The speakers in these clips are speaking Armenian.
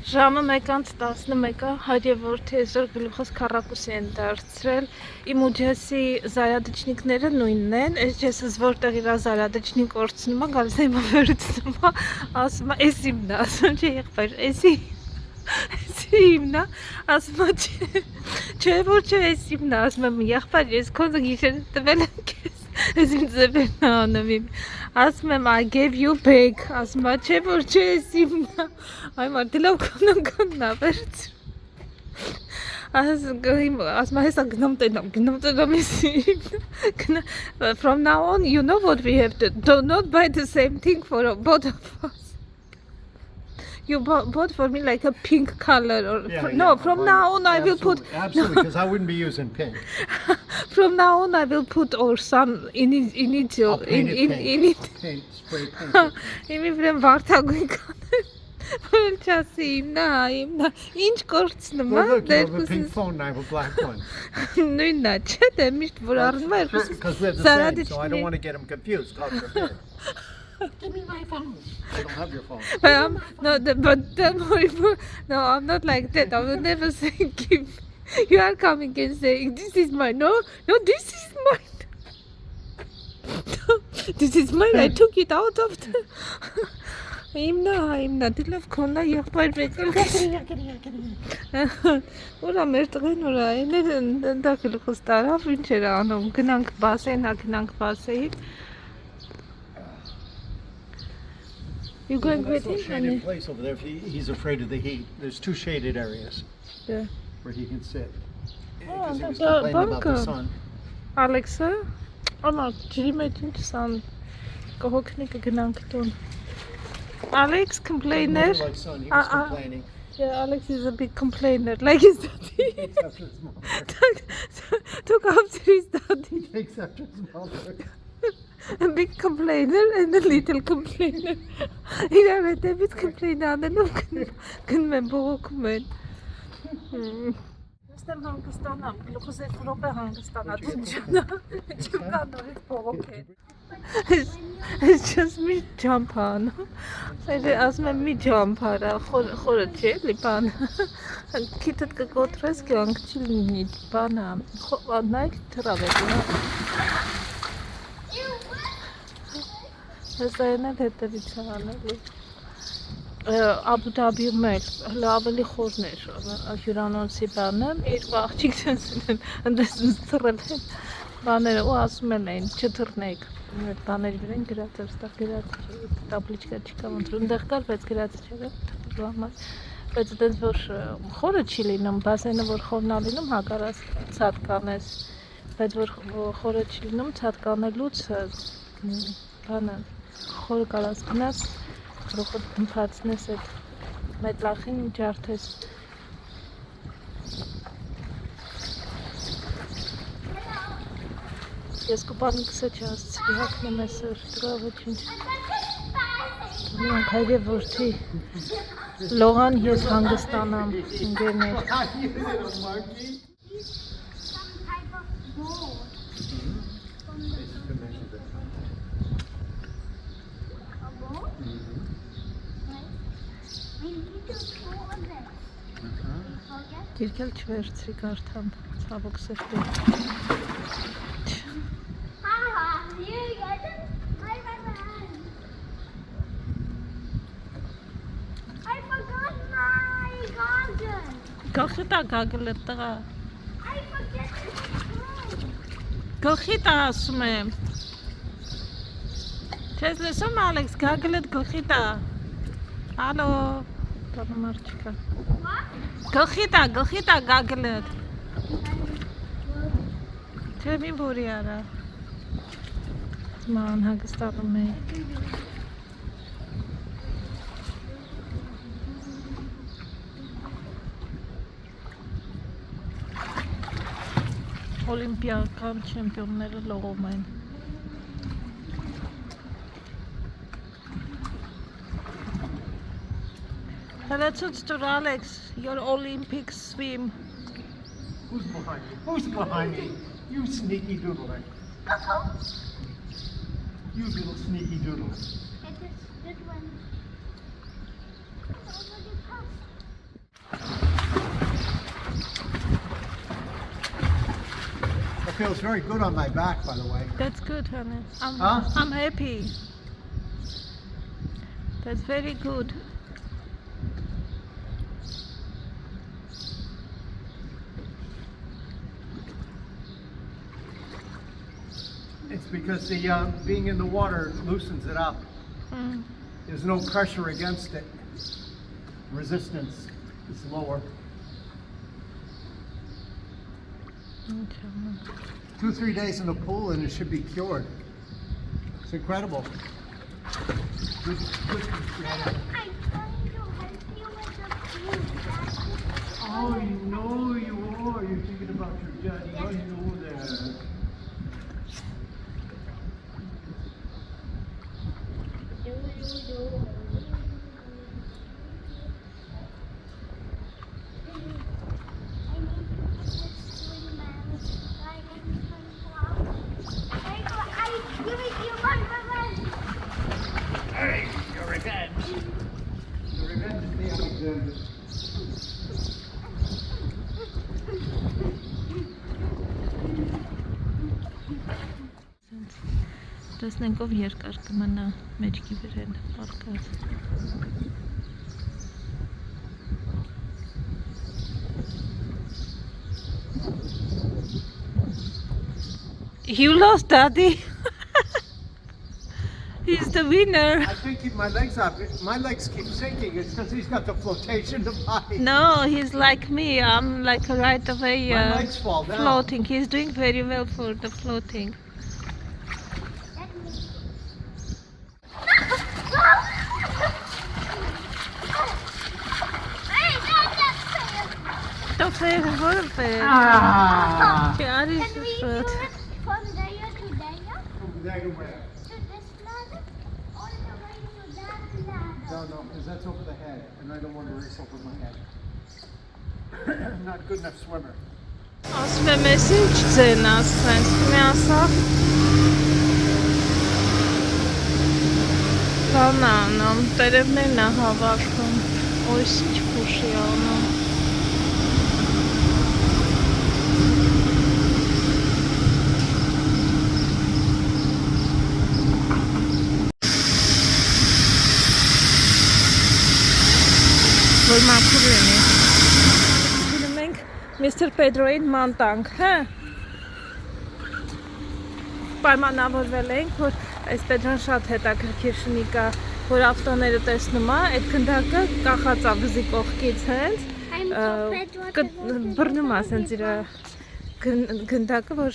Ժամը 1:11-ը հարևորդի այսօր գլուխս քառակուսի են դարձրել։ Իմ ու Ջեսի զարադիչնիկները նույնն են։ Այս Ջեսս որտեղ իր զարադիչնիկ օրցնում է, գալիս է վերցնում է, ասում է, «Էս իմն է», ասում չէ եղբայր, «Էսի իմն է», ասում է, «Չէ, որ չէ, էս իմն է», ասում եմ, «Եղբայր, ես քո գիշերը տվել եմ քեզ»։ Ես իմ ձևերն անվին, ասում եմ, I gave you back, ասում է, չէ, որ չէ, էս իմն է, այ մարդի լավ կոնն ավերց, ասում է, հեսա գնում տենամ, էս իմն է, from now on, you know what we have to do, not buy the same thing for both of us. You bought for me like a pink color, or from now on I will put. Absolutely, because I wouldn't be using pink. From now on I will put or some initial in it. Paint, spray paint. Իմի վրան վարդագույն կանեմ, որ չասի իմնա, ինչ կործնում է, Well, look, you have a pink phone and I have a black one. նույնն է, չէ, դե միշտ որ առնում է, Because we have the same, so I don't want to get them confused. God forbid. Give me my phone. I don't have your phone. No, I'm not like that. I will never say give. You are coming and saying this is mine. No, this is mine. No, this is mine. I took it out of the. Imna. Դիլով քոննա եղբայր մեկը։ Ուրա մեր տղեն ուրա, էներ դա գլուխս տարավ, ինչ էր անում, գնանք բասեին։ You going with him? Shaded place over there. If he's afraid of the heat. There's two shaded areas. Yeah. Where he can sit. Oh, Because he was complaining about the sun. Ալեքսը, ամա ջրի մեջ ինչ սան կհոգնի կգնանք տուն։ Alex complainer. Like sun, he was complaining. Yeah, Alex is a big complainer. Like his daddy. Takes after his mother. Took after his daddy. Takes after his mother. A big complainer and a little complainer. Իրար հետևից complain անելով գնում են բողոքում են։ Ես եմ հանգստանամ, գլուխս է ֆրոպե հանգստանա, դիջանա, չկա նորից բողոք է։ It's just me jump on. Ասում եմ մի jump արա, խորը չէ, լի բան։ Քիթդ կկոտրես կյանք չի լինի, բանա, նայք թրավ է։ Հեսա են էլ հետևից է անելու։ Աբու Դաբիում էլ ավելի խորն էր հյուրանոցի բանը, իր աղջիկներս են ընդեսնց թռել են բաները ու ասում էին չթռնեք, բաների վրա են գրած էր, ստա գրած տաբլիչկա չկա ոնց որ ընդեղ կար, բայց գրած չէր թռնելու համար, բայց այդպես որ խորը չի լինում, բասենը որ խորն է լինում հակառակ ցած կանես, բայց որ խորը չի լինում ցած կանելուց բանը խորը կարաս գնաս, գլուխդ դմփացնես այդ մետլախին ջարդես։ Ես կուպանիքսը չասցրի, հակնեմ այսօր, դրա ոչինչ։ Դրանք հայրեորդի, լողան ես հանգստանամ, ընկերներ։ Երկել չվերցրի կարդամ, ցավոք սրտի։ I forgot my goggle. Գլխի տա գագլը տղա։ I forget it. Գլխի տա ասում եմ։ Չես լսում Ալեքս, գագլդ գլխի տա։ Ալո, տանը մարդ չկա։ Գլխի տա գագլդ։ Չէ մի որի արա։ Ման հագստանում է։ Օլիմպիական չեմպիոնները լողում են։ Let's do Alex, your Olympic swim. Who's behind you? Who's behind me? You sneaky doodler. You little sneaky doodler. It is this one. feels very good on my back, by the way. That's good, honey. Huh? I'm happy. That's very good. It's because the being in the water loosens it up. Mm. There's no pressure against it. Resistance is lower. Tamam. 2-3 days in the pool and it should be cured. It's incredible. Good. I'm going to help you with the food. Oh, you know you are. You're thinking about your daddy. I know that. Hey, your revenge. Your revenge is me, Alexander. Տեսնենք ով երկար կմնա մեջքի վրան պարկած։ You lost, Daddy. He's the winner. I can't keep my legs up. My legs keep sinking. It's because he's got the flotation device. No, he's like me. I'm like right away My legs fall down. floating. He's doing very well for the floating. Don't say a word, babe. Ah! Yeah, this Can we is do good. it from there to there? From there to where? To this ladder? All the way to that ladder? No, because that's over the head, and I don't want to race over my head. I'm not a good enough swimmer. Ասում եմ, ես ինչ ձեն ասենց, մի ասա։ Բան անում, տերևներն է հավաքում, ոյս ինչ փուշի անում։ Որ մաքուր լինի։ Գնում ենք Mr. Pedro-ին ման տանք, հա։ Պայմանավորվել ենք, որ այս Pedro-ն շատ հետաքրքիր շնիկ է, որ ավտոները տեսնում է, այդ գնդակը կախած է վզի կողքից հենց, բռնում է ասենց իր գնդակը, որ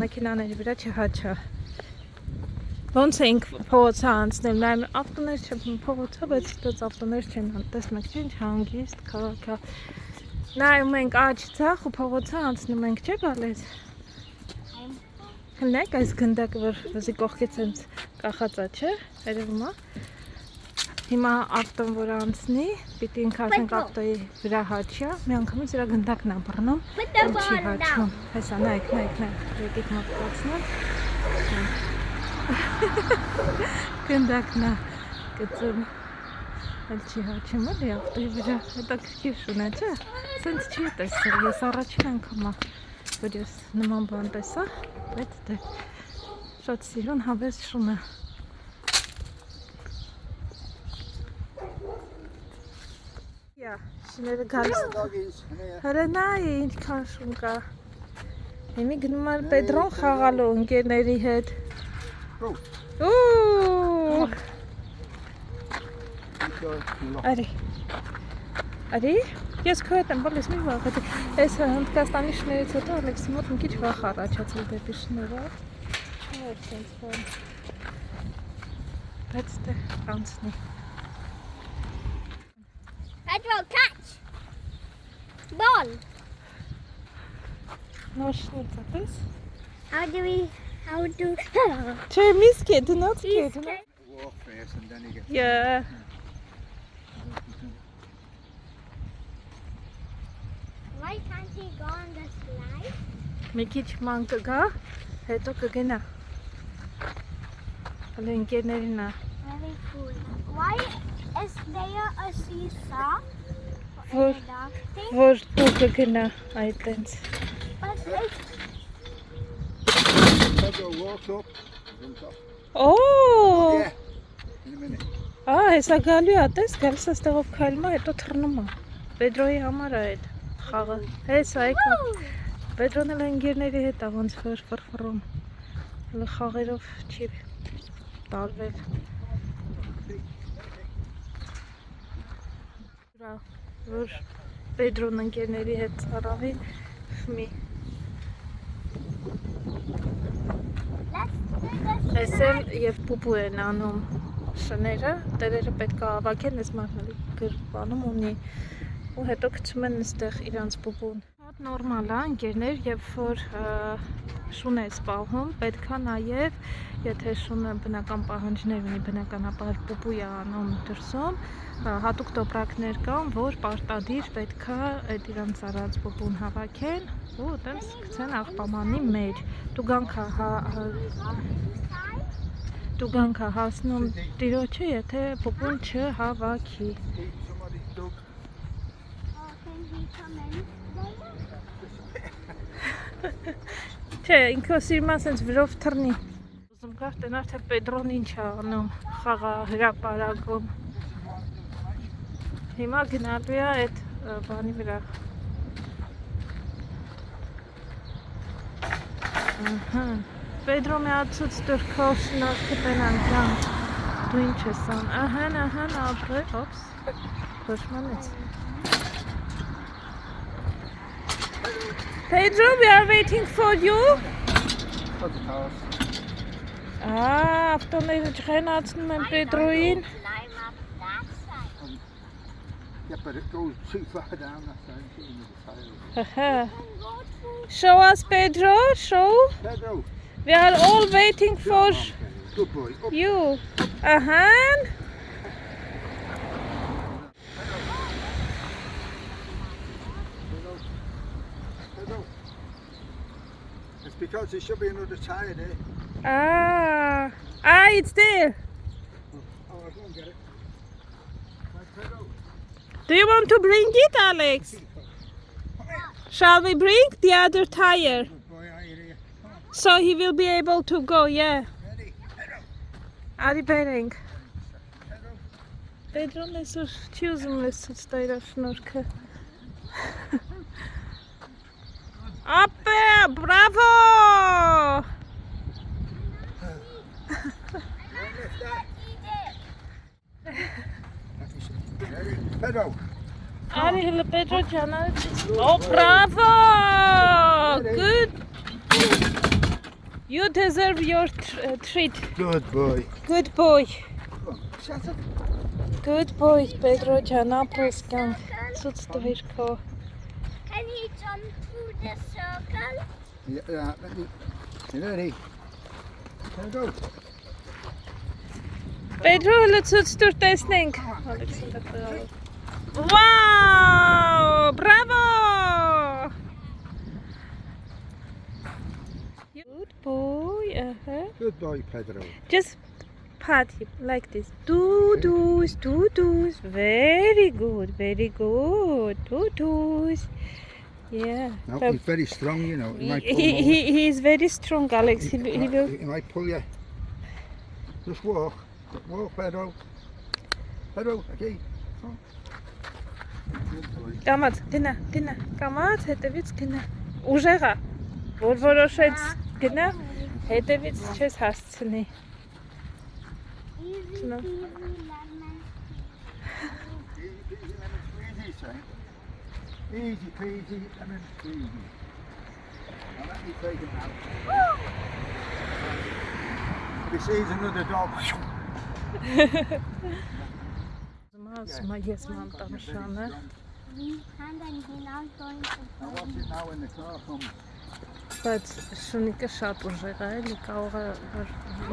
մեքենաների վրա չհաչա։ Ոնց էինք փողոցը անցնել, նայում ավտոներ չեն փողոցը, բայց ավտոներ չեն, տեսնում եք, ինչ հանգիստ քաղաքը։ Նայում ենք աջ ցախ ու փողոցը անցնում ենք, չէ՞ գալիս։ Հնեք այս գնդակը, որ վզի կողքից հենց կախած է, չէ՞, երևում է։ Հիմա ավտոն որ անցնի, պիտի ինքը ասենք ավտոյի վրա հաչի, մի անգամից իր գնդակն է բռնում, չի հաչում։ Հեսա, նայեք, եկեք մոտկացնեմ։ Գնդակն է գծում, էլ չի հաչում, էլի ավտոյի վրա, հետաքրքիր շուն է, չէ՞, սենց չի տեսել, ես առաջին անգամ է, որ ես նման բան տեսա, բայց դե շատ սիրուն հավես շուն է։ Շները գալիս, հրենայի ինչքան շուն կա, հիմի գնում էր Պետրոն խաղալու ընկերների հետ։ Ooh! Արի, ես քո հետ եմ, բալես մի վաղ, այս Հնդկաստանի շներից հետո Ալեքսի մոտ մի քիչ վախ առաջացել դեպի շները, չէ սենց բան, բայց դե անցնի։ Pedro, catch! Ball! Նոր շնից է, պես։ How do... Չէ, մի սկե, do not scare, do not. Walk fast and then you get... Yeah. Why can't he go on the slide? Մի քիչ ման կգա, հետո կգնա։ Հələ ընկերներին է։ Very cool. Why is there a seesaw? Որ Thing? որ դու կգնա այդտենց։ But it's... Pedro walks up. Jumps off. Օ! Yeah. In a minute. Հեսա գալու է, տես, գալիս աստեղով քայլում է, հետո թռնում է։ Պետրոյի համար է այդ խաղը։ Հեսա եկա։ Պետրոն էլ ընկերների հետ է ոնց որ ֆրֆռում։ Հələ խաղերով չի տարվել։ Որ Պետրոն ընկերների հետ ծառավի մի Էսել եւ պուպու են անում շները, տերերը պետք է ավակեն, ես մարմալի գրպանում ունի ու հետո գցում են այստեղ իրանց պուպուն։ Հատ նորմալ է ընկերներ, երբ որ շուն է սպահում, պետք է նաև, եթե շունը բնական պահանջներ ունի, բնականաբար պուպու է անում դրսում, հատուկ տոպրակներ կան, որ պարտադիր պետք է այդ իրանց առած պուպուն հավաքեն ու այդպես գցեն աղբամանի մեջ։ Դուգանք է հասնում տիրոջը, եթե պուպուն չհավաքի։ Somebody's dug. Oh, can he come in? Չէ, ինքը սիրում է սենց վրով թռնի։ Ուզում կար տնար, թե Պետրոն ինչ է անում, խաղա հրապարակում։ Հիմա գնալու է այդ բանի վրա։ Պետրո մի ացուց դրքո շնորհքը բենան ջան։ Դու ինչ ես ան։ Ահան, ապրե, օպս։ Քոշմանից։ Pedro, we are waiting for you. For the cars. Ավտոները ջղենացնում են Պետրոյին։ Climb up that side. Yeah, but it goes too far down that side. So you need to tire. Ահա։ And go through. Show us Pedro, show. Pedro. We are all waiting for Come on, Pedro. Good boy. Up. you. Ahan. Pedro. It's because there should be another tire there. It's there. Oh, I'll go and get it. Right, Pedro. Do you want to bring it, Alex? Shall we bring the other tire? Good boy, are you there? Come on. So he will be able to go, yeah. Ready? Pedro. Արի բերենք։ Pedro. Պետրոն այսօր չի ուզում լսուց տա իր շնորհքը։ Ապե, բրավո! Ready? Pedro. Արի հələ Պետրո ջանարը։ Oh, bravo! Good. You deserve your treat. Good boy. Good boy. Come on. Shut up. Good boy, Pedro ջան, ապրես կյանք։ Ցույց տվիր քո։ Can he jump through the circle? Yeah, let me. You ready? Pedro. Պետրո հələ ցույց տուր տեսնենք։ Ալեքսանդր տղա։ Wow! Bravo! Good boy. Good boy, Pedro. Just pat him like this. Doo-doos, doo-doos. Very good, very good. Doo-doos. Yeah. No, So he's very strong, you know. He might pull he is very strong, Alex. He will. He might pull you. Just walk. Walk, Pedro. Pedro, okay. Come on. Good boy. Կամած, գնա, կամած, հետևից գնա։ Ուժեղ է, որ որոշեց գնա, հետևից չես հասցնի։ Easy No. peasy lemon. Easy peasy lemon squeezy, son. Easy peasy lemon squeezy. Now let me take him out. If he sees another dog, Ասում ես ման տանշանը։ And then he's not going to now watch it now when the car comes. Բայց շունիկը շատ ուժեղ է, էլի կարող է որ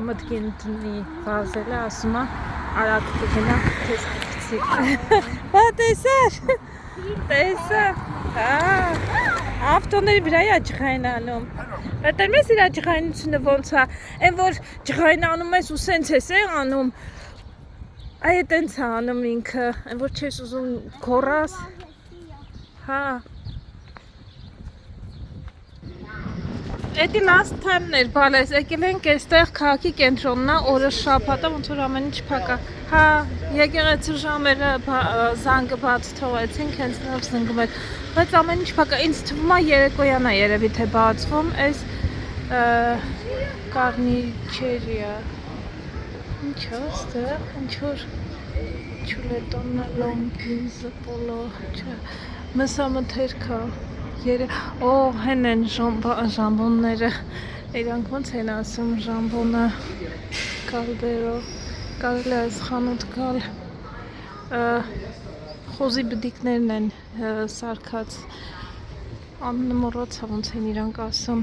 մտքին դնի վազելը, ասում է արագ կգնա, քեզ կգցի։ Բա տեսար։ Տեսա։ Ավտոների վրա է ջղայնանում։ Բայց մեզ իր ջղայնությունը ոնց է, այն որ ջղայնանում ես ու սենց ես անում։ Այ տենց է անում ինքը, այն որ չես ուզում գոռաս։ Հա։ Էդի last time-ն էր, բալես, եկել ենք այստեղ քաղաքի կենտրոնն է, օրը շաբաթ է, ոնց որ ամեն ինչ փակ է։ Հա, եկեղեցու ժամերը զանգը բաց թողեցինք, հենց նոր զանգում էր, բայց ամեն ինչ փակ է։ Ինձ թվում է երեկոյան է երևի թե բացվում, այս կարնիչերիա։ Ինչ է այստեղ, ինչ որ չուլետոննա լոնգիզը պոլո, չէ, մսամթերքա։ Օ, հեն են ժամբոնները, իրանք ոնց են ասում ժամբոնը կալդերո, կարելի է այս խանութ գալ, խոզի բդիկներն են սարքած, անմոռացա ոնց են իրանք ասում։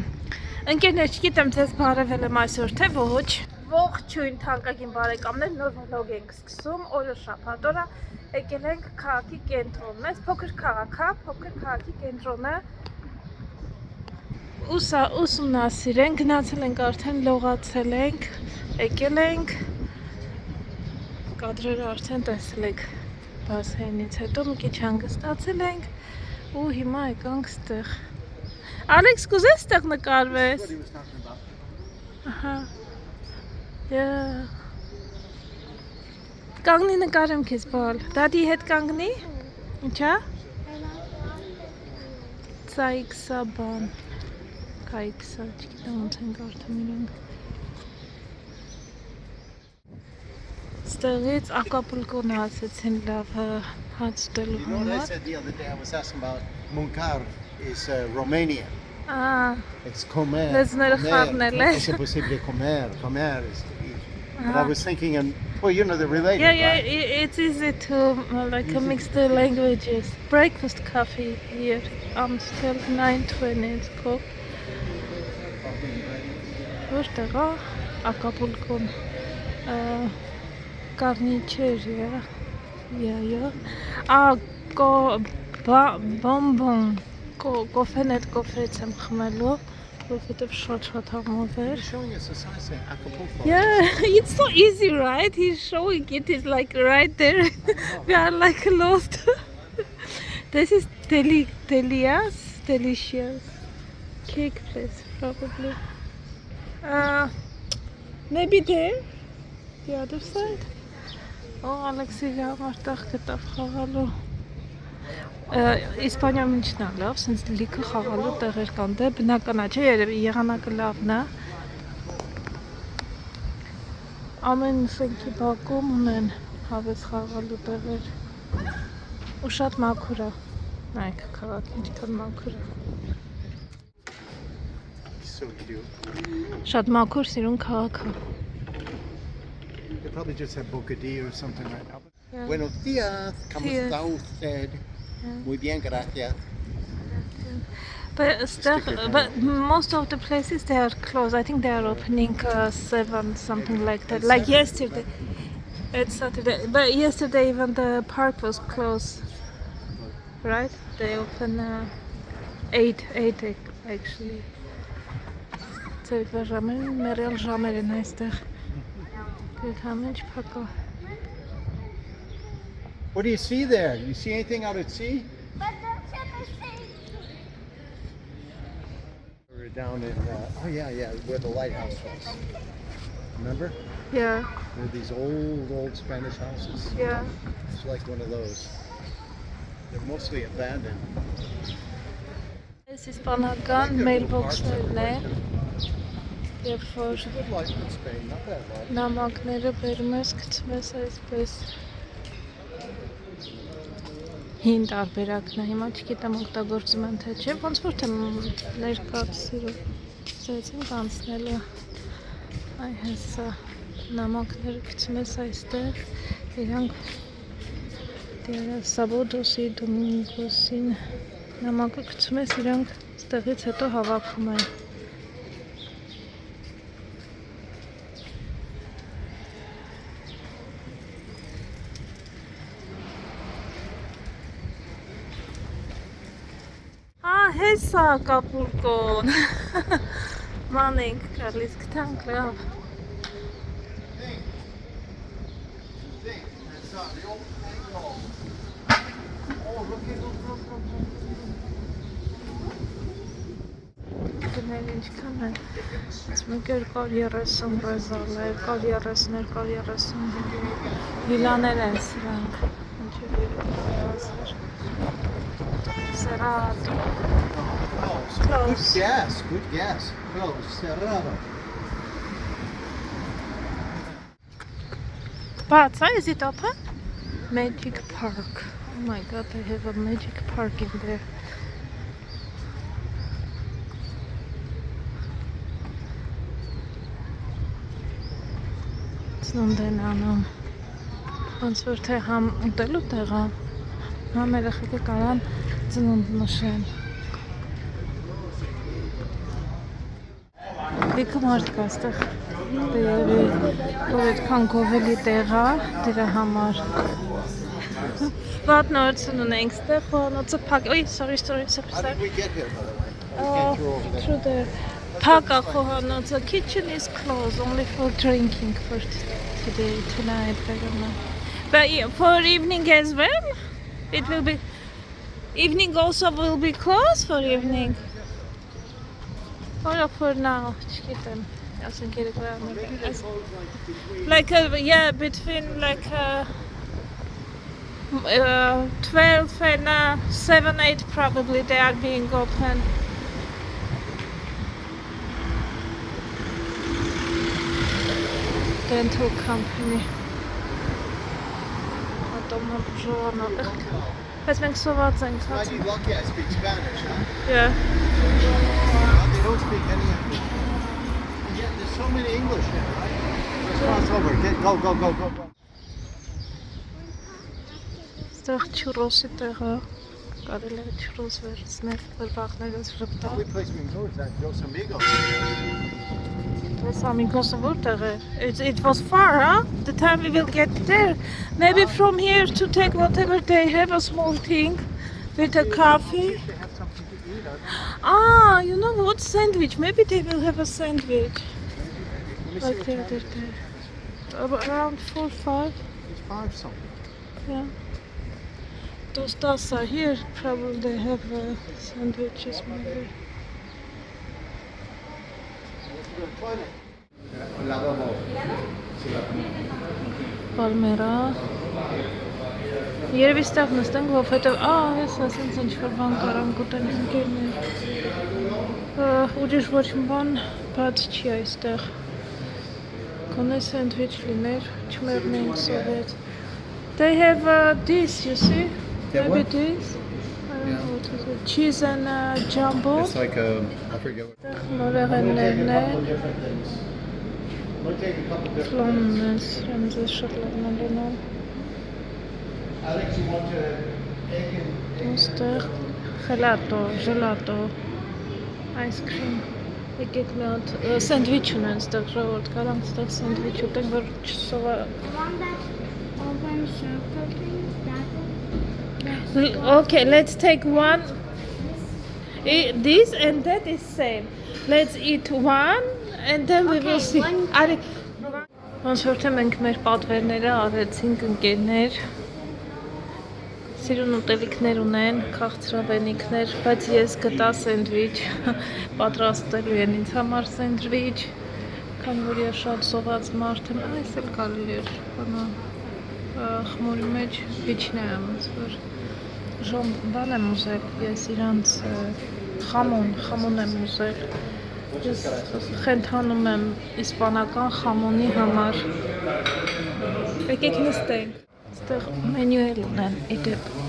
Ընկերներ, չգիտեմ ձեզ բարևել եմ այսօր թե ոչ, ողջույն թանկագին բարեկամներ, նոր վլոգ ենք սկսում, օրը շաբաթ օրը եկել ենք քաղաքի կենտրոնն, այս փոքր քաղաք է, փոքր քաղաքի կենտրոնը ուսումնասիրենք, գնացել ենք արդեն, լողացել ենք, եկել ենք, կադրերը արդեն տեսել եք բասեյնից հետո մի քիչ հանգստացել ենք ու հիմա եկանք ստեղ։ Ալեքս, կուզես ստեղ նկարվես։ Ահա։ Կանգնի նկարեմ քեզ բալ։ Դադի հետ կանգնի։ Ինչա։ Ցայքսա բան։ Կայքսա, չգիտեմ ոնց են կարդում իրենք։ Ստեղից Ակապուլկոն ասեցին լավ հաց ուտելու You know what I համար։ said the other day? I was asking about Munkar is Romania. It's comer. Լեզները խառնել է։ Es imposible comer. Comer is to eat. But I was thinking, well, you know, they're related. Yeah, right? it's easy to mix the languages. Breakfast coffee here until 9:20 it's called. Որտեղ է Ակապուլկոն կարնիչերիա բոմբոն կոֆեն հետ կոֆեից եմ խմելու որովհետև շատ համով էր He's showing us a sign saying Acapulco. Yeah, it's so easy, right? He's showing it is like right there. We are like lost. This is delicious cake place probably. Maybe there, the other side. Oh, Alexei Yamartach գտավ խաղալու։ Իսպանիայում ինչն է լավ, սենց լիքը խաղալու տեղեր կան, դե բնական է, չէ, երևի եղանակը լավն է։ Ամեն շենքի բակում ունեն հավես խաղալու տեղեր։ Ու շատ մաքուր է։ Նայեք քաղաքը ինչքան մաքուր է։ So cute. Շատ մաքուր սիրուն քաղաք է։ They probably just have bocadillo or something right now. Yeah. Buenos días. ¿Cómo Días. está usted? Muy bien, gracias. But most of the places they are closed. I think they are opening 7, something like that. Like yesterday. It's Saturday. But yesterday even the park was closed. Right? They open 8 actually. So it was մերել ժամեր են այստեղ։ Ամենջ փակա։ What do you see there? You see anything out at sea? But that's what I say. We're down in, oh yeah, where the lighthouse was. Remember? Yeah, There are these old Spanish houses. yeah. It's like one of those. They're mostly abandoned. Այս իսպանական mailbox-ներն են։ Երբ որ It's a good life in Spain, not bad life. նամակները բերում ես, գցում ես այսպես։ Հին տարբերակն է, հիմա չգիտեմ օգտագործում են թե չէ, ոնց որ թե ներկա սիրով ծեցին կանցնելու։ Այ հեսա նամակները գցում ես այստեղ, իրանք Սաբոդոսի, Դոմինգոսին նամակը գցում ես, իրանք ստեղից հետո հավաքում են։ Հեսա Ակապուլկոն։ Ման ենք գալիս գտանք լավ։ Տղաներ ինչքան են։ Մեկ 230 ռեզալ է, 230. Վիլաներ են սրանք։ Ինչու Cerrado. Close. Good guess. Close. Cerrado. But is it open? Magic Park. Oh my god, they have a magic park in there. Ծնունդ են անում։ Ոնց որ թե համ ուտելու տեղ է, համ երեխեքը կարան ծնունդ նշեն։ Լիքը մարդ կա ստեղ։ Դերևի, որ այդքան գովելի տեղ է, դրա համար։ Վատ նոր ծնուն ենք ստեղ, խոհանոցը փակ։ Ոյ, sorry. How did we get here, by the way? We came through over there. Through there. Փակ է խոհանոցը, kitchen is closed, only for drinking for today, tonight, I don't know. But yeah, for evening as well, it will be, evening also will be closed for evening. Or for now, չգիտեմ, ասենք երեկոյան, like, yeah, between like 12 and 7, 8 probably they are being open. Dental company. Բայց մենք սոված ենք, հաց։ Mighty lucky I speak Spanish, huh? Yeah. They don't speak any of it. Yeah, there's so many English here, right? Let's cross over. Go. Ստեղ չուրոսի տեղը, կարելի է չուրոս վերցնել, որ վախներս The ժպտա։ only place we can go is that Dos Amigos. Los Amigos որտեղ է։ It was far, huh? The time we will get there. Maybe from here to take whatever they have, a small thing with a coffee. They have something to eat. Ah, you know what? Sandwich. Maybe they will have a sandwich. Let me see Like what the time other it is. day. Around 4, 5. It's 5 something. Yeah. Tostas are here. Probably they have sandwiches maybe. Palmera. Երևի ստեղ նստենք, որովհետև ես ասենց ինչ-որ բան կարան գուտեն ընկերներ։ Ուրիշ ոչ մի բան բաց չի այստեղ։ Գոնե սենդվիչ լիներ, չմեռնենք սովետ։ They have this, you see? Maybe this. I don't know what is it. Cheese and jumbo. It's like I forget what. Նորեղեններն են, Different things. We'll take a couple different. ֆլոնն են, սրանց է շատ լավն են լինում։ Alex, you want egg and Ոստեղ խելատո, ժելատո, ice cream։ Եկեք մի հատ սենդվիչ ունեն ստեղ ժողովուրդ, կարանք ստեղ սենդվիչ ուտենք, որ չսովա։ The one that's open circle thing, that one. Okay, let's take one. This and that is same. Let's eat one and then we will Okay, see. one- Արի ոնց որ թե մենք մեր պատվերները արեցինք ընկերներ։ Սիրուն ուտելիքներ ունեն, քաղցրավենիքներ, բայց ես գտա սենդվիչ, պատրաստելու են ինձ համար սենդվիչ, քանի որ ես շատ սոված մարդ եմ, այս էլ կարելի էր բանա խմորի մեջ վիճնեմ, ոնց որ ժամ բան եմ ուզել, ես իրանց խամոն եմ ուզել, ես խենթանում եմ իսպանական խամոնի համար, եկեք նստենք, ստեղ մենյու էլ ունեն,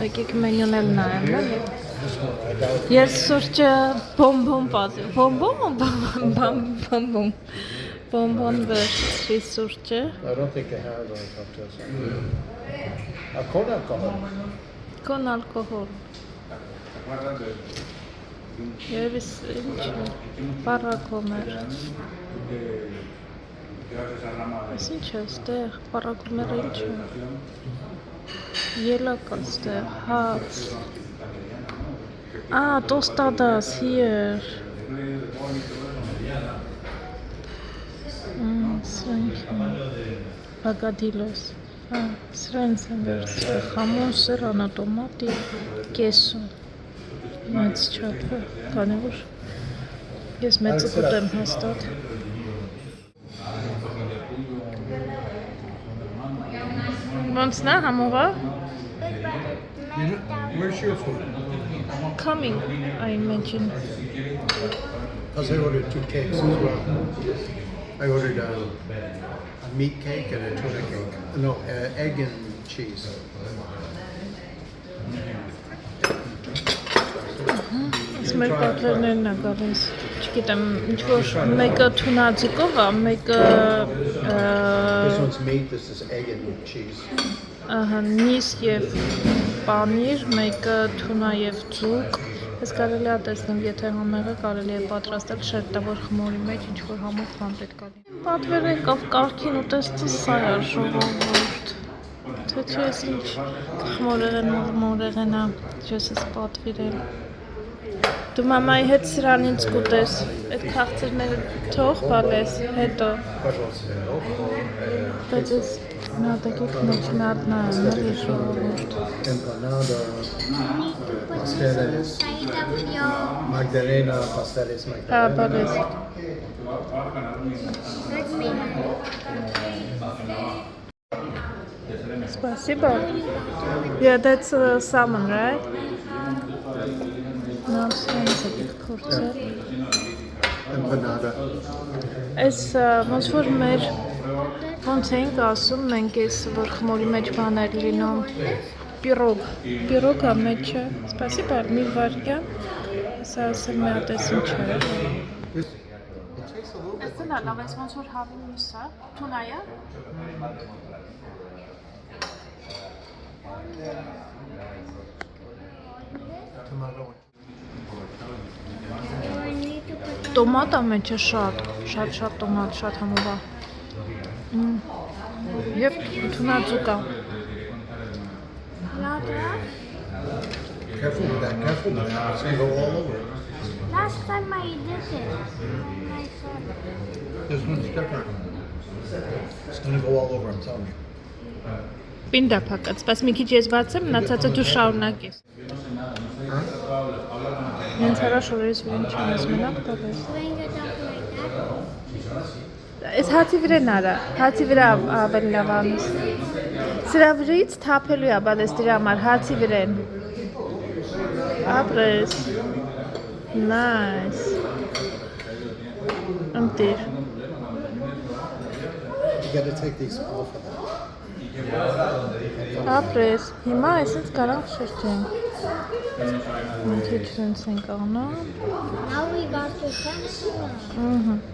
եկեք մենյուն էլ նայեմ, ես սուրճը բոմբոն վերցրի սուրճը, I don't think they have cocktails. Con alcohol. Con alcohol. Երևի ինչ պարակում էր։ Այս ինչ է ստեղ, պարակում էր ինչ է։ Ելակ է ստեղ, հաց։ Tostadas here։ Սրանք են, բագադիլոս։ Սրանց են վերցրել, խամոն, սերանա, տոմատի, կեսո։ Մեծ չափը, քանի որ Ես մեծը կուտեմ հաստատ։ Ոնց նա համողա? Where's your food? Coming, I imagine. Because I ordered 2 cakes as well. I ordered a meat cake and a tuna cake. No, egg and cheese. Ես մեր պատվերներն է գալիս, չգիտեմ, ինչ-որ մեկը թունածիկով է, մեկը This one's meat, this is egg and cheese. նիս և պանիր, մեկը թունա և ձուկ, ես կարելի է տեսնել, եթե համեղը կարելի է պատրաստել շերտավոր խմորի մեջ, ինչ-որ համով բան պետք է լինի։ Պատվեր եկավ կարգին ու տեսցը սա է ժողովուրդ, թե չէ ես ինչ խմորեղեն մորեղենա, չես ես պատվիրել։ Դու մամայի հետ սրանից կուտես, այդ քաղցրները թող բալես, հետո։ Բայց ես նատակիք մեջ նատնա եմ, նելի ժողովուրդ։ Empanada, pasteles, Side of your magdalena, pasteles, Հա, magdalena. բալես։ good meal. Спасибо. Yeah, that's salmon, right? No, kurczę. Empanada. Այս ոնց որ մեր ոնց էինք ասում մենք այս որ խմորի մեջ բաներ լինում պիրոգա մեջը Спасибо, մի վարքյան սա ասել մի հատ էս ինչ է Այսն է լավ այս ոնց որ հավի միսա թունայա Tomato. Տոմատը մեջը շատ տոմատ, շատ համով է Եվ թունածուկա Careful with that, careful with that. It's going to go all over. Last time I did it. I said, This one's different. It's going to go all over, I'm telling you. Պինդա փակած, բայց մի քիչ ես բացեմ, մնացածը դու շարունակես Ինձ հարաշ օրերից վրեն չեմ ես մենակ տալես bring it up like that. Ես հացի վրեն արա, հացի վրա ավելի լավ անես Սրա վրից թափելու է բալես դրա համար, հացի վրեն Ապրես Nice Ընտիր You got to take these off of that. Ապրես, հիմա այսինչ կարանք շրջենք Մի քիչ սենց ենք անում Now we got to cancel.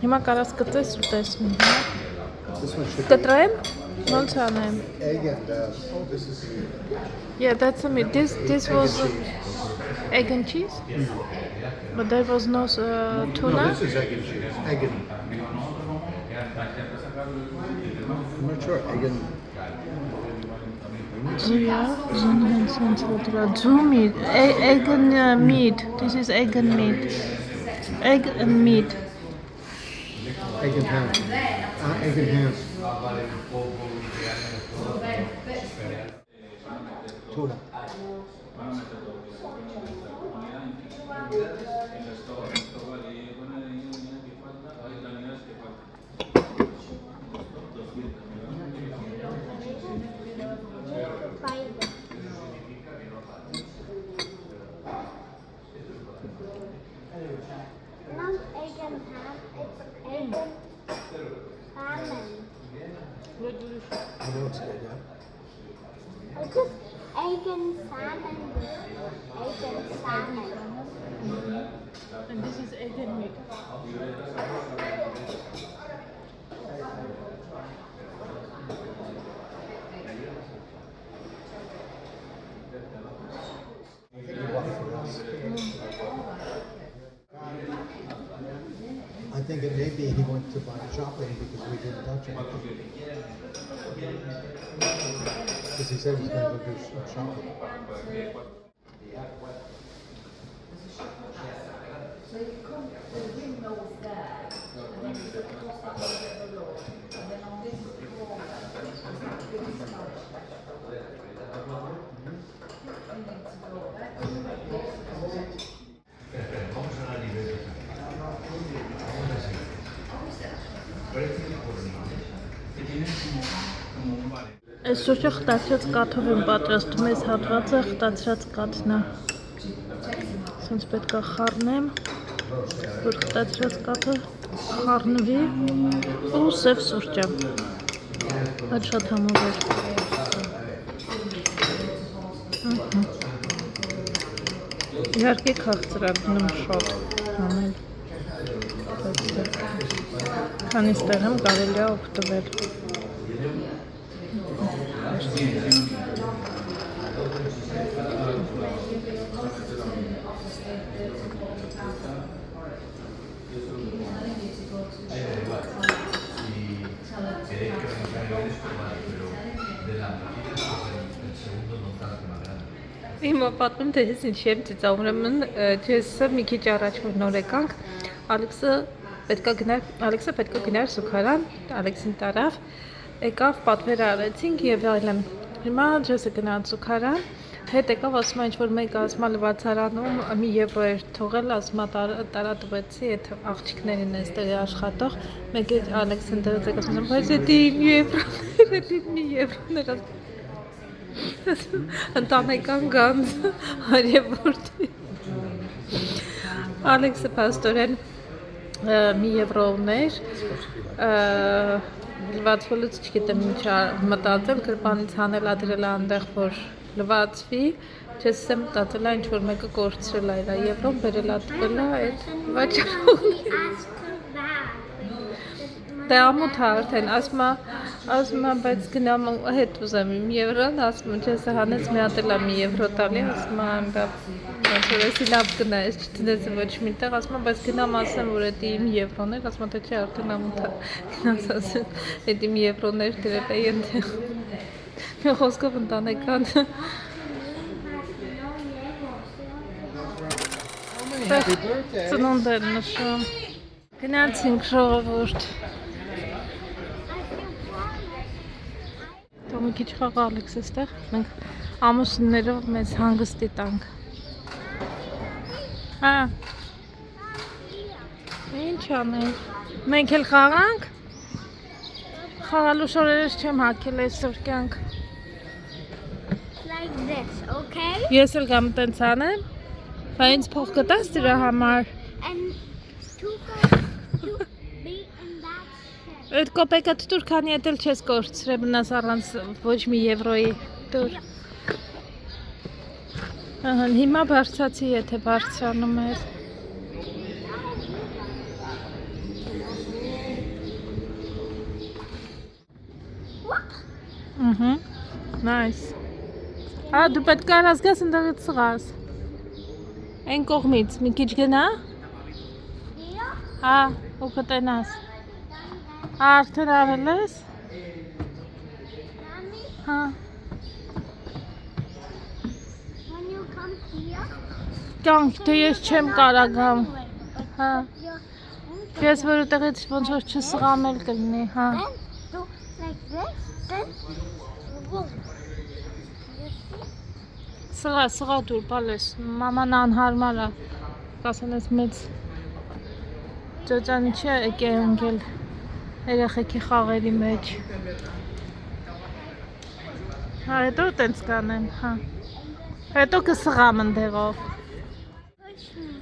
Հիմա կարաս կծես ու տեսնի This one should Կտրեմ, ոնց անեմ be egg and, this is meat. Yeah, that's a meat. This was egg and cheese, but there was no No, tuna. this is egg and cheese. Egg and... I'm not sure. Egg and... Yeah, meat. Egg and meat. This is egg and meat. Egg and meat. Egg and ham. Egg and ham. Tuna. Not egg and ham, it's egg and salmon. I know it's good, yeah. It's just egg and salmon. Egg and salmon. And this is egg and meat. I think it may be he went to buy chocolate because we didn't touch it. Because he said he's going to go do some shopping. Այս շուրջը խտացրած կաթով եմ պատրաստում, այս հատվածը խտացրած կաթն է։ Սենց պետք է խառնեմ, որ խտացրած կաթը խառնվի ու սև սուրճը։ Այդ շատ համով է։ Իհարկե քաղցրակնում շատ անել։ Քանի ստեղում կարելի է օգտվել։ Հիմա պատմեմ, թե ես ինչի եմ ծիծաղում, ուրեմն ջեսը մի քիչ առաջ որ նոր եկանք, Ալեքսը պետքա գնար սուքարան, Ալեքսին տարավ, եկավ պատվեր արեցինք եւ այլն։ Հիմա ջեսը գնաց սուքարան, հետ եկավ ասում ինչ որ մեկ ասма լվացարանում մի եվրո էր թողել, ասма տարատվեցի այդ աղջիկներին էստեղ աշխատող, մեկ է Ալեքսին դրեց ասում, բայց դա մի եվրոներ ընտանեկան գանձ արևորտի Ալեքսը պաստորեն մի եվրո ուներ լվացվելուց չգիտեմ ինչ մտածել գրպանից հանել ադրել այնտեղ որ լվացվի չես եմ մտածել ինչ որ մեկը կորցրել այլ եվրոն բերել ատվել այդ վաճառողին Դե ամոթ է արդեն, ասում բայց գնամ հետ ուզեմ իմ եվրոն, ասում չես հանեց մի հատ էլ մի եվրո տալի, ասում ոնց որ էսի լավ գնա, ես չդնեց ոչ միտեղ, ասում բայց գնամ ասեմ որ դա իմ եվրոն էր, ասում թե չէ արդեն ամոթ է, գնաս ասեմ, դա իմ եվրոներ դրել է այնտեղ։ Մի խոսքով ընտանեկան։ Ծնունդ էր նշում։ Գնացինք ժողովուրդ։ Մի քիչ խաղ Ալեքս էստեղ, մենք ամուսիններով մեզ հանգստի տանք։ Հա։ Ինչ անենք։ Մենք էլ խաղանք։ Խաղալու շորերս չեմ հագել այսօր կյանք։ Like this, okay? Ես էլ գամ տենց անեմ։ Բա ինձ փող կտաս դրա համար։ And two goes to be in that ship. Այդ կոպեկը դուր քանի հետ էլ չես կորցրել մնաս առանց ոչ մի եվրոյի դուր։ Ահա հիմա բարձացի եթե բարձրանում ես։ Nice։ Դու պետք է ազգաս ընդդեղից սղաս։ Այն կողմից մի քիչ գնա։ Here? Հա, ու կտենաս։ Արդեն արել ես։ Mommy, Հա։ when you come here, Կյանք, դե ես չեմ կարա գամ։ Հա։ you're Ես որ ուտեղից ոնց որ չսղամ էլ կլինի, հա։ then do like this, then boom. Սղա դուր, բալես, մաման անհարմար է, կասեն ես մեծ ճոճանի չի եք է ընգել երեխեքի խաղերի մեջ, հա, հետո տենց կանեն, հա, հետո կսղամ ընդեղով, Push me.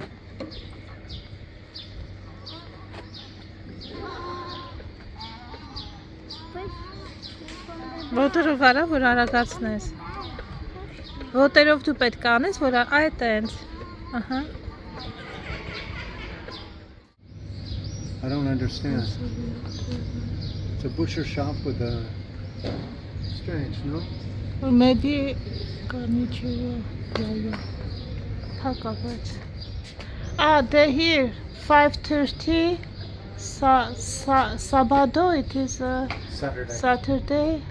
ոտերով արա, որ արագացնես, ոտերով դու պետք անես, որ այդ տենց, ահա, I don't understand. It's a butcher shop with a strange, no? or maybe garniture, yeah, Pakavach. They're here, 5:30, Sabado, it is Saturday. Saturday.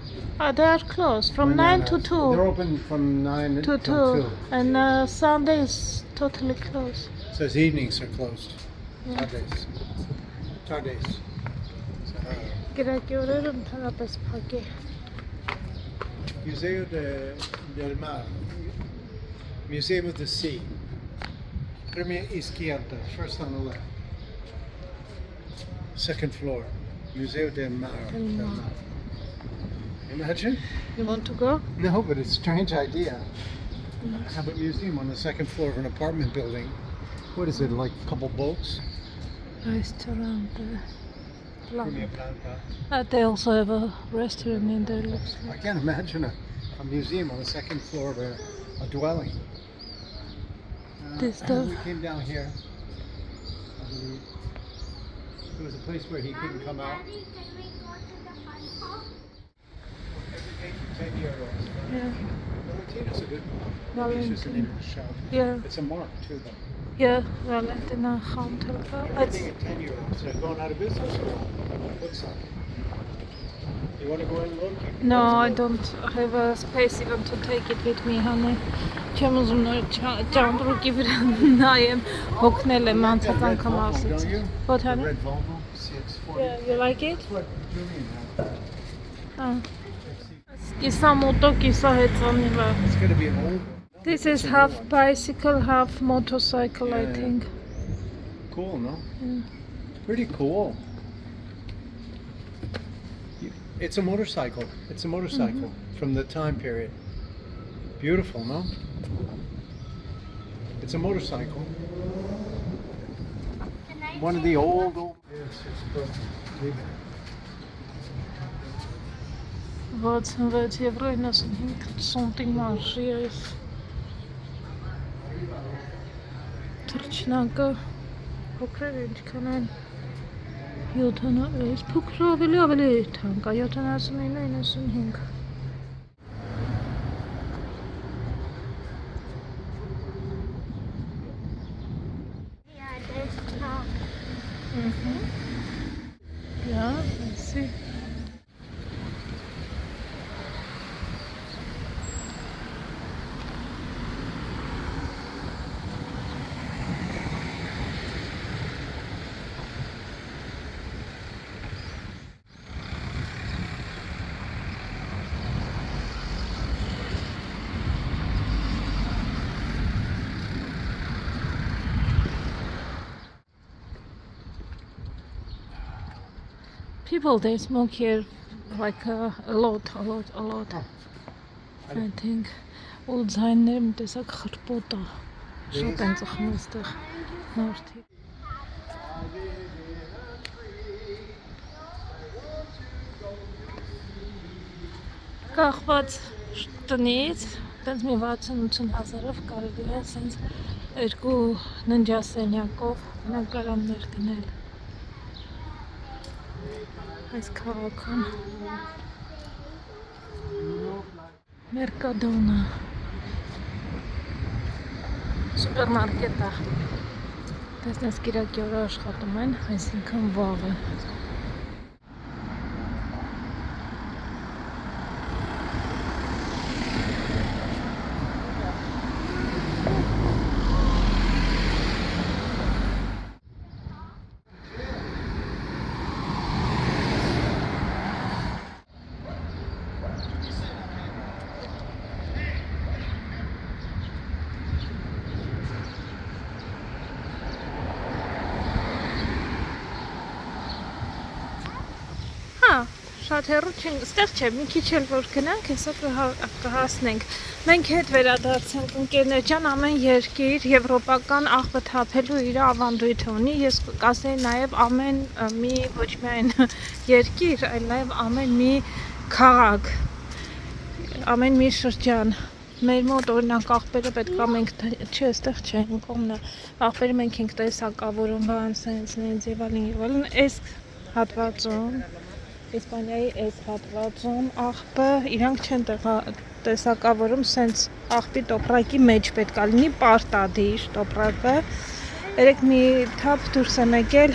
They are closed from No, 9 to 2. They're open from 9 To till 2. And Sunday is totally closed. 2. Says evenings are closed. Yeah. Tardes. Tardes. Գրակյորերը ընդհանրապես փակ է։ Museo del Mar. Museum of the Sea. Premier izquierda, first on the left. Second floor. Museo del Mar. Del Mar. Imagine? You want to go? No, but it's a strange idea. Have a museum on the second floor of an apartment building. What is it, like a couple boats? Restaurant. Premium Blanca. They also have a restaurant in there, looks I like. can't imagine a museum on the second floor of a dwelling. This stuff. We came down here. I believe. There was a place where he couldn't come out. Daddy, can we go to the fun park? Every 10 euros. Yeah. Valentina's a good one. Valentina. It's just an English shop. Yeah. It's a mark too, though. Yeah, Valentina Khantelka. Everything at 10 euros. They're going out of business or what's up? You want to go and look? No, I don't have a space even to take it with me, honey. Չեմ ուզում նոր ճամբրուկի վրա նայեմ, հոգնել եմ անցած անգամ ասից։ Don't you? What, The honey? red Volvo CX40. Yeah, you like it? That's what Julian had. Կիսա մոտո, կիսա հեծանի վրա։ It's going to be an old one. This is half bicycle, half motorcycle, I Yeah, yeah. think. Cool, no? Yeah. Pretty cool. It's a motorcycle. It's a motorcycle from the time period. Beautiful, no? It's a motorcycle. Can I One of the old. Yes, it's good. Leave it. 66 եվրո 95 սանտիմ մարժի է այս թռչնակը փոքրեր ինչքան են 70 փոքր ավելի թանկ է 79-95 Yeah, there's top. Yeah, I see. People they smoke here like a lot. I think all ձայններ մի տեսակ խրպոտ է շատ են ծխում այստեղ մարդիկ կախված տնից տենց մի 60-80 հազարով կարելի է սենց երկու ննջասենյակով բնակարաններ գնել այս քաղաքում Mercadona սուպերմարկետ է տեսնես կիրակի օրը աշխատում են այսինքն վաղը Շատ հեռու չենք, ստեղ չէ, մի քիչ էլ որ գնանք, հեսա կհասնենք։ Մենք հետ վերադարձանք ընկերներ ջան, ամեն երկիր եվրոպական աղբը թափելու իր ավանդույթը ունի։ Ես կասեի նաև ամեն մի ոչ միայն երկիր, այլ նաև ամեն մի քաղաք, ամեն մի շրջան։ Մեր մոտ օրինակ աղբերը պետք է մենք չէ, այստեղ չէ, այն կողմն է։ Աղբերը մենք ենք տեսակավորում, բան, սենց եւ այլն, այս հատվածում Իսպանիայի այս հատվածում աղբը իրանք չեն տեսակավորում սենց աղբի տոպրակի մեջ պետք է լինի պարտադիր տոպրակը երեք մի թափ դուրս եմ եկել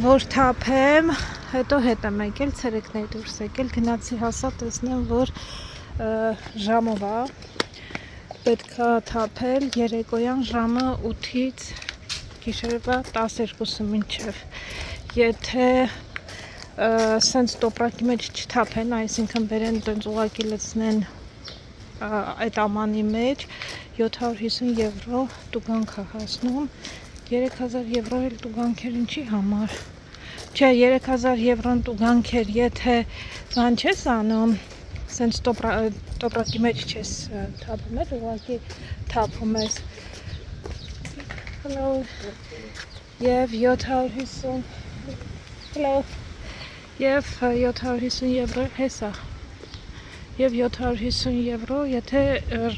որ թափեմ հետո հետ եմ եկել ցերեկներ դուրս եկել գնացի հասա տեսնեմ որ ժամով է պետք է թափել երեկոյան ժամը 8-ից գիշերվա 12-ը մինչև եթե սենց տոպրակի մեջ չթափեն, այսինքն բերեն տենց ուղակի լցնեն այդ ամանի մեջ 750 եվրո տուգանք է հասնում 3000 եվրո էլ տուգանքեր ինչի համար Չէ, 3000 եվրոն տուգանք էր, եթե բան չես անում, սենց տոպրակի մեջ չես թափում ես, ուղղակի թափում ես։ Hello։ Եվ 750 Hello։ Եվ 750 եվրո հեսա։ Եվ 750 եվրո, եթե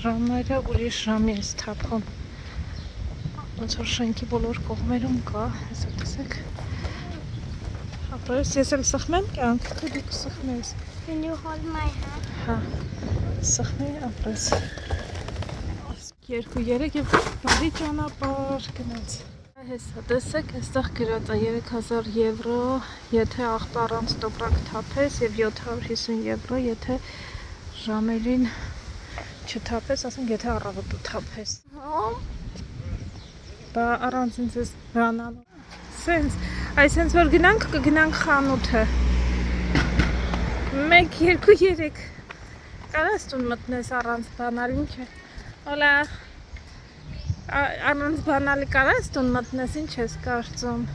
ժամերը ուրիշ ժամի ես թափում։ Ոնց որ շենքի բոլոր կողմերում կա, հեսա տեսեք։ Ապրես, ես էլ սխմեմ կյանք, թե դուք սխմես։ Can you hold my hand? Հա, սխմի ապրես։ 2-3 եւ բարի ճանապարհ գնաց։ Հեսա, տեսեք, այստեղ գրած է 3000 եվրո, եթե աղբարանց տոպրակ թափես եւ 750 եվրո, եթե ժամերին չթափես, ասենք եթե առավոտը թափես։ Բա առանց ինձ ես բանալու։ Սենց, այսենց որ գնանք, կգնանք խանութը։ 1, 2, 3 կարաս տուն մտնես առանց բանալ, ինչ է։ Հոլա, առանց բանալի կարաս տուն մտնես, ինչ ես կարծում։